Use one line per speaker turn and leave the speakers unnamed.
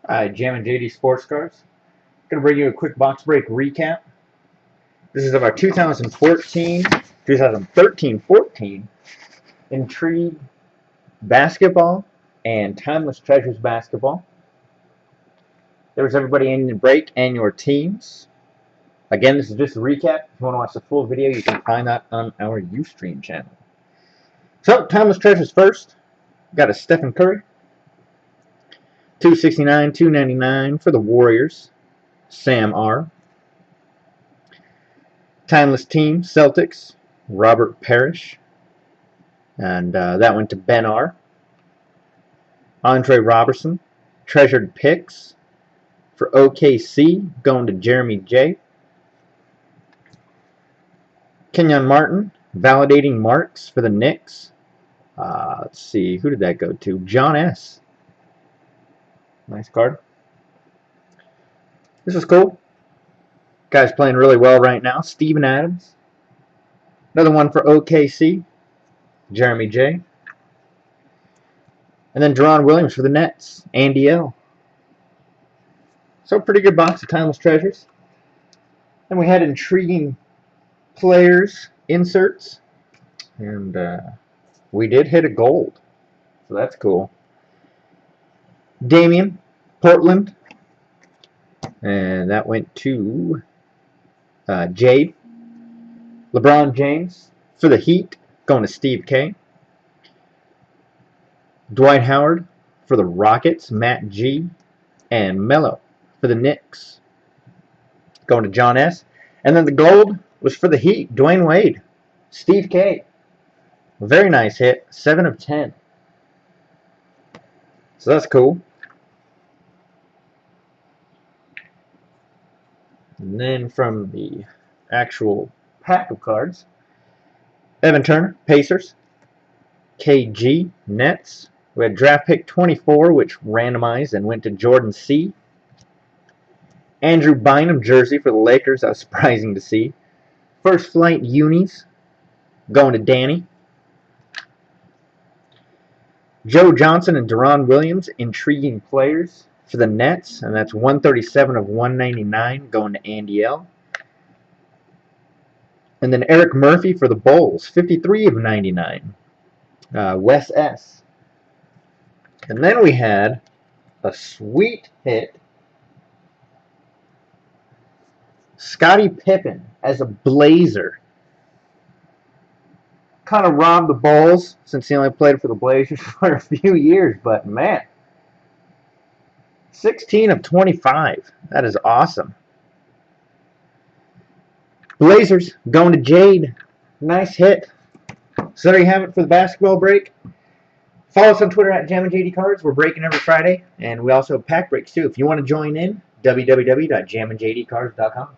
Jam and JD Sports Cards. Going to bring you a quick box break recap. This is of our 2013-14 Intrigue basketball and Timeless Treasures basketball. There's everybody in the break and your teams. Again, this is just a recap. If you want to watch the full video, you can find that on our Ustream channel. So, Timeless Treasures first. Got a Stephen Curry. 269, 299 for the Warriors. Sam R. Timeless Team, Celtics. Robert Parrish. And that went to Ben R. Andre Robertson. Treasured Picks for OKC, going to Jeremy J. Kenyon Martin, Validating Marks for the Knicks. Let's see, who did that go to? John S. Nice card. This is cool. Guy's playing really well right now. Steven Adams. Another one for OKC. Jeremy J. And then Deron Williams for the Nets. Andy L. So pretty good box of Timeless Treasures. Then we had intriguing players inserts. And we did hit a gold. So that's cool. Damian, Portland. And that went to Jade. LeBron James for the Heat, going to Steve K. Dwight Howard for the Rockets, Matt G. And Melo for the Knicks, going to John S. And then the gold was for the Heat, Dwayne Wade, Steve K. Very nice hit, 7 of 10. So that's cool. And then from the actual pack of cards, Evan Turner, Pacers. KG, Nets. We had draft pick 24, which randomized and went to Jordan C. Andrew Bynum, jersey for the Lakers. That was surprising to see. First Flight Unis, going to Danny. Joe Johnson and Deron Williams, intriguing players for the Nets, and that's 137 of 199 going to Andy L. And then Eric Murphy for the Bulls, 53 of 99, Wes S. And then we had a sweet hit, Scottie Pippen as a Blazer. Kind of robbed the Bulls since he only played for the Blazers for a few years, but man, 16 of 25. That is awesome. Blazers going to Jade. Nice hit. So there you have it for the basketball break. Follow us on Twitter at Jam and JD Cards. We're breaking every Friday, and we also have pack breaks too. If you want to join in, www.jamandjdcards.com.